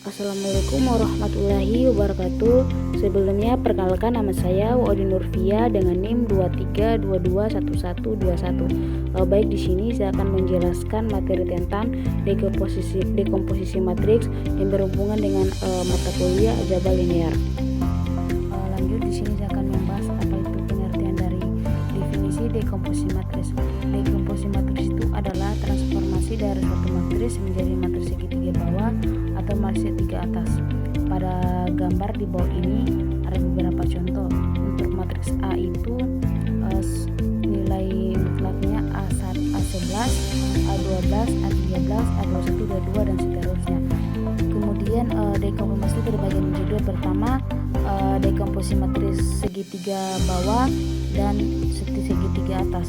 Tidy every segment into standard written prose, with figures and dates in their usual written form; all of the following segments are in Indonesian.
Assalamualaikum warahmatullahi wabarakatuh. Sebelumnya perkenalkan, nama saya Waudi Nurfia dengan NIM 23221121. Baik, di sini saya akan menjelaskan materi tentang dekomposisi matriks yang berhubungan dengan mata kuliah aljabar linear. Lanjut, di sini saya akan membahas apa itu pengertian dari definisi dekomposisi matriks. Dekomposisi matriks itu adalah transformasi dari suatu matriks menjadi matriks segitiga bawah atau matriks segitiga atas. Pada gambar di bawah ini ada beberapa contoh. Untuk matriks A itu nilai mutlaknya A1, A11, A12, A13, A21, A22 dan seterusnya. Kemudian dekomposisi terbagi menjadi dua. Pertama, dekomposisi matriks segitiga bawah dan segitiga atas.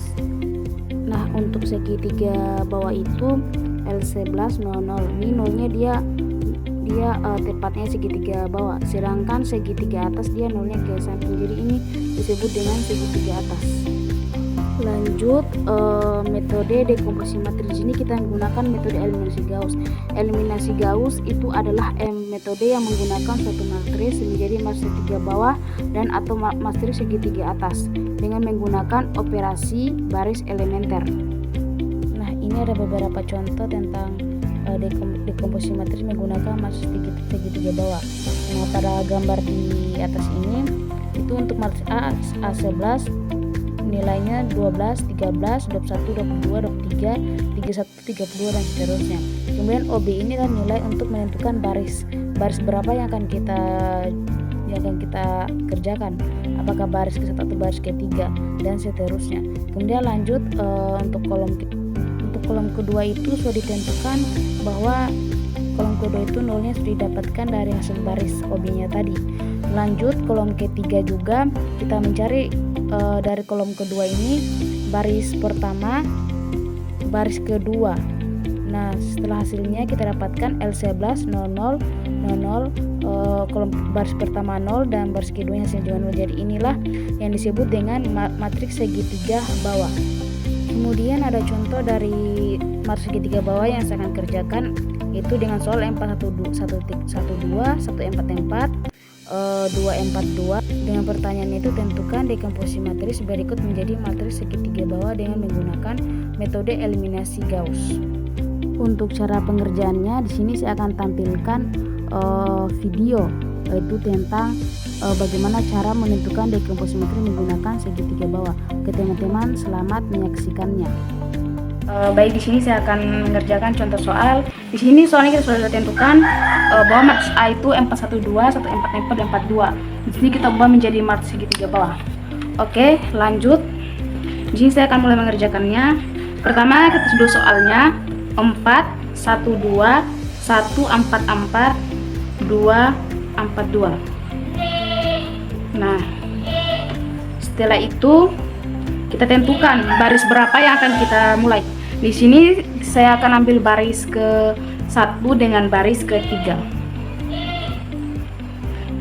Nah, untuk segitiga bawah itu L11 00. Ini nolnya dia tepatnya segitiga bawah, sedangkan segitiga atas dia nolnya ke samping. Jadi ini disebut dengan segitiga atas. Lanjut, metode dekomposisi matriks ini kita menggunakan metode eliminasi Gauss. Eliminasi Gauss itu adalah metode yang menggunakan suatu matriks menjadi matriks segitiga bawah dan atau matriks segitiga atas dengan menggunakan operasi baris elementer. Nah, ini ada beberapa contoh tentang dekomposisi matriks menggunakan matriks segitiga bawah. Nah, pada gambar di atas ini itu untuk matriks A11 nilainya 12, 13, 21, 22, 23, 31, 32 dan seterusnya. Kemudian OB ini adalah nilai untuk menentukan baris berapa yang akan kita kerjakan, apakah baris ke-1 atau baris ke-3 dan seterusnya. Kemudian lanjut, untuk kolom kedua itu sudah ditentukan bahwa kolom kedua itu nolnya sudah didapatkan dari hasil baris OB-nya tadi. Lanjut, kolom ketiga juga kita mencari dari kolom kedua ini baris pertama, baris kedua. Nah, setelah hasilnya kita dapatkan L11 00 00, kolom baris pertama 0 dan baris keduanya hasil juga 0. Jadi inilah yang disebut dengan matriks segitiga bawah. Kemudian ada contoh dari matriks segitiga bawah yang saya akan kerjakan, itu dengan soal M412, 144, 242. Dengan pertanyaannya itu tentukan dekomposisi matriks berikut menjadi matriks segitiga bawah dengan menggunakan metode eliminasi Gauss. Untuk cara pengerjaannya di sini saya akan tampilkan video, yaitu tentang bagaimana cara menentukan dekomposisi matriks menggunakan segitiga bawah. Ke teman-teman, selamat menyaksikannya. Baik, di sini saya akan mengerjakan contoh soal. Di sini soalnya kita sudah tentukan bahwa matriks A itu M412, 144 dan 42. Di sini kita ubah menjadi matriks segitiga bawah. Oke, lanjut. Di sini saya akan mulai mengerjakannya. Pertama, kita dulu soalnya 4 12 144 242. Nah, setelah itu kita tentukan baris berapa yang akan kita mulai. Di sini saya akan ambil baris ke-1 dengan baris ke-3.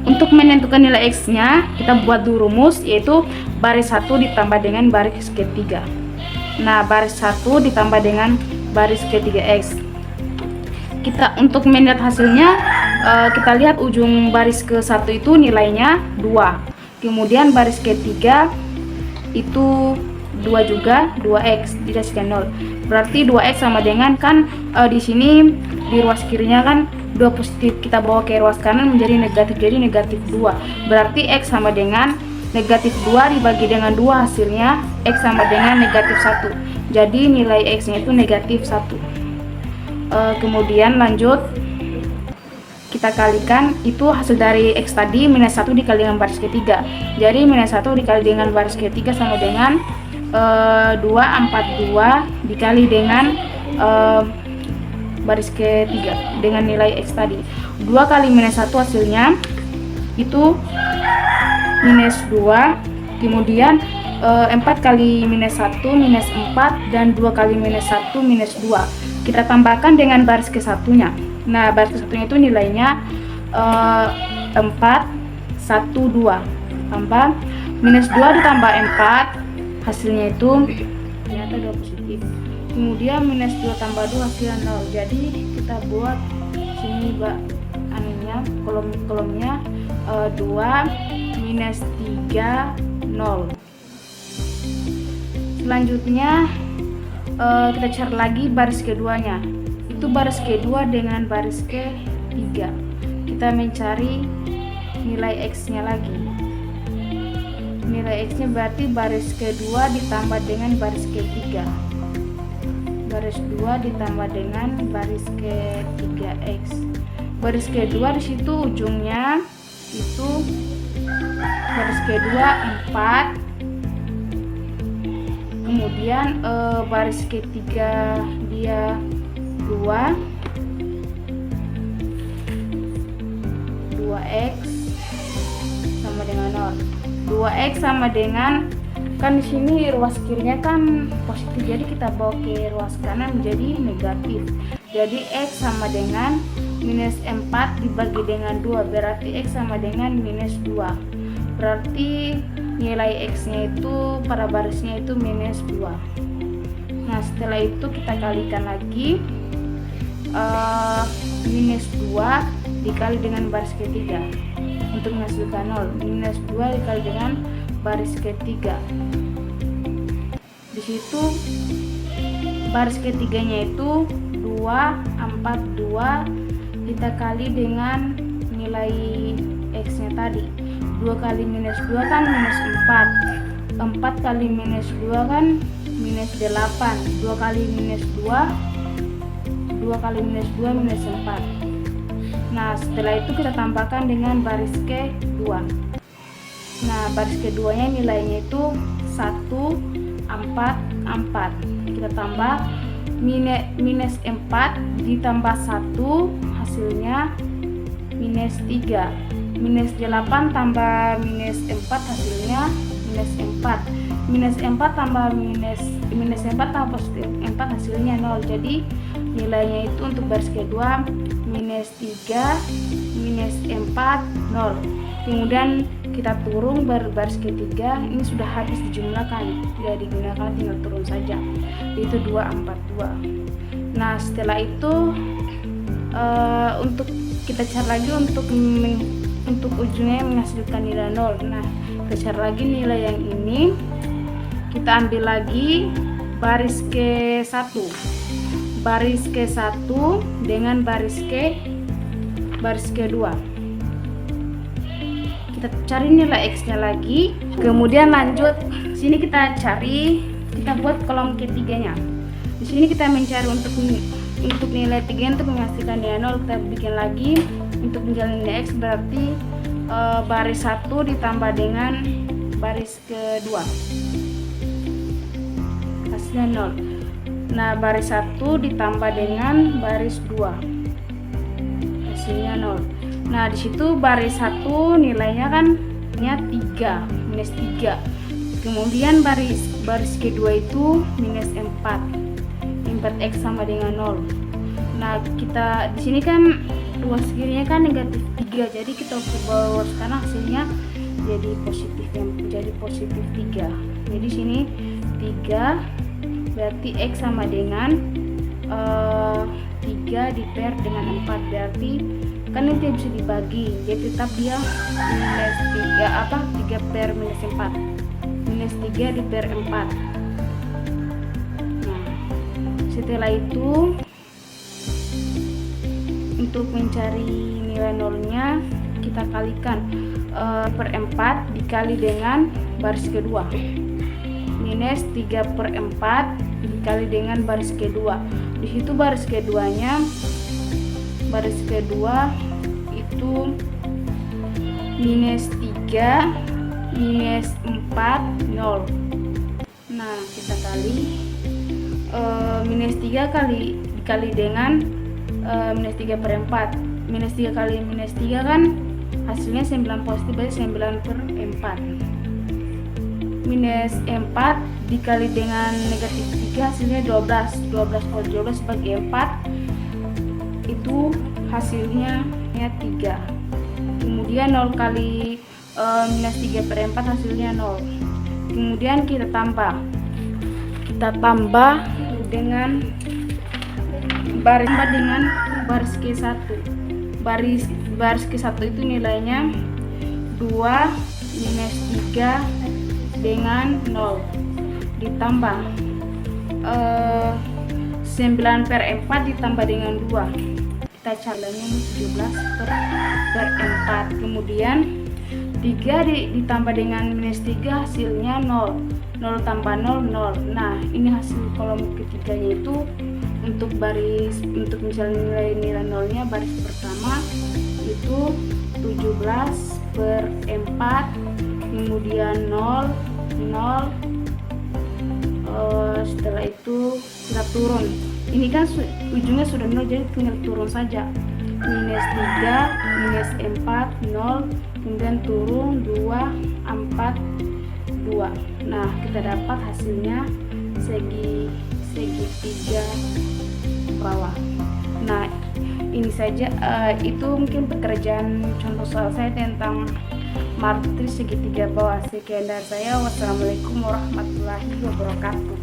Untuk menentukan nilai X-nya, kita buat dulu rumus, yaitu baris 1 ditambah dengan baris ke-3. Nah, baris 1 ditambah dengan baris ke-3X. Kita untuk melihat hasilnya, kita lihat ujung baris ke-1 itu nilainya 2. Kemudian baris ke-3 itu 2 juga, 2X dikasihkan 0. Berarti 2X sama dengan di sini di ruas kirinya kan 2 positif, kita bawa ke ruas kanan menjadi negatif, jadi negatif 2. Berarti X sama dengan negatif 2 dibagi dengan 2, hasilnya X sama dengan negatif 1. Jadi nilai X nya itu negatif 1. Kemudian lanjut, kita kalikan itu hasil dari X tadi minus 1 dikali dengan baris ke-3. Jadi minus 1 dikali dengan baris ke-3 sama dengan 242 dikali dengan baris ke-3 dengan nilai X tadi. 2 kali minus 1 hasilnya itu minus 2. Kemudian 4 kali minus 1 minus 4 dan 2 kali minus 1 minus 2. Kita tambahkan dengan baris ke-1-nya. Nah, baris ke-1-nya itu nilainya 4 1 2 tambah minus 2 ditambah 4 hasilnya itu ternyata 2 positif. Kemudian minus 2 tambah 2 hasilnya 0. Jadi kita buat sini kolomnya 2 minus 3 0. Selanjutnya kita cari lagi baris keduanya, itu baris kedua dengan baris ketiga. Kita mencari nilai X nya lagi. Nilai X nya berarti baris kedua ditambah dengan baris ketiga, baris 2 ditambah dengan baris ketiga X. Baris kedua di situ ujungnya itu baris kedua 4, kemudian baris ketiga dia 2x sama dengan 0. 2x sama dengan, kan di sini ruas kirinya kan positif, jadi kita bawa ke ruas kanan menjadi negatif. Jadi X sama dengan minus 4 dibagi dengan 2, berarti X sama dengan minus 2. Berarti nilai X nya itu pada barisnya itu minus 2. Nah setelah itu kita kalikan lagi, minus 2 dikali dengan baris ketiga untuk menghasilkan 0. Minus 2 dikali dengan baris ketiga. Di situ baris ketiganya itu 2, 4, 2 kita kali dengan nilai X nya tadi. 2 kali minus 2 kan minus 4. 4 kali minus 2 kan minus 8. 2 kali minus 2, 2 kali minus 2 minus 4. Nah setelah itu kita tambahkan dengan baris kedua. Nah baris keduanya nilainya itu 1, 4, 4. Kita tambah minus 4 ditambah 1 hasilnya minus 3. Minus 8 tambah minus 4 hasilnya minus 4. Minus 4 tambah minus 4 tambah positif 4 hasilnya 0. Jadi nilainya itu untuk baris kedua minus 3, minus 4, 0. Kemudian kita turun baris ketiga, ini sudah habis dijumlahkan, tidak digunakan, tinggal turun saja, itu 2, 4, 2. Nah setelah itu untuk kita cari lagi untuk ujungnya menghasilkan nilai 0. Nah kita cari lagi nilai yang ini, kita ambil lagi baris ke-1, baris ke-1 dengan baris kedua. Kita cari nilai X nya lagi, kemudian lanjut sini kita buat kolom ketiganya. Di sini kita mencari untuk nilai 3 untuk menghasilkan nilai 0, kita bikin lagi untuk mencari nilai X, berarti baris 1 ditambah dengan baris kedua hasilnya 0. Nah baris 1 ditambah dengan baris 2 hasilnya 0. Nah di situ baris 1 nilainya kan 3, minus 3. Kemudian baris kedua itu minus 4. X sama dengan 0. Nah kita di sini kan ruas kirinya kan negatif 3, jadi kita bawa ruas kanan hasilnya jadi positif 3. Jadi sini 3 berarti X sama dengan 3 diper dengan 4, berarti kan ini bisa dibagi, jadi tetap dia minus 3 per minus 4, minus 3 diper 4. Nah setelah itu untuk mencari nilai nolnya kita kalikan per 4 dikali dengan baris kedua, minus 3 per 4 dikali dengan baris kedua. Di situ baris kedua itu minus 3 minus 4 0. Nah kita kali minus 3 dikali dengan minus 3 per 4. Minus 3 kali minus 3 kan hasilnya 9 positif, berarti 9 per 4. Minus 4 dikali dengan negatif 3 hasilnya 12. 12 per 12 bagi 4 itu hasilnya 3. Kemudian 0 kali minus 3 per 4 hasilnya 0. Kemudian kita tambah dengan baris ke-1. Baris baris ke-1 itu nilainya 2 minus 3 dengan 0 ditambah 9 per 4 ditambah dengan 2. Kita caranya 17 per 4. Kemudian 3 ditambah dengan minus 3 hasilnya 0. 0 tambah 0, 0. Nah, ini hasil kolom ketiganya itu untuk misalnya nilai nolnya baris pertama itu 17 per 4, kemudian 0, 0. Setelah itu kita turun. Ini kan ujungnya sudah 0, jadi tinggal turun saja. Minus 3, minus 4, 0, kemudian turun 2, 4, 2. Nah, kita dapat hasilnya segitiga bawah. Nah, ini saja itu mungkin pekerjaan contoh soal saya tentang matris segitiga bawah. Sekian dari saya. Wassalamualaikum warahmatullahi wabarakatuh.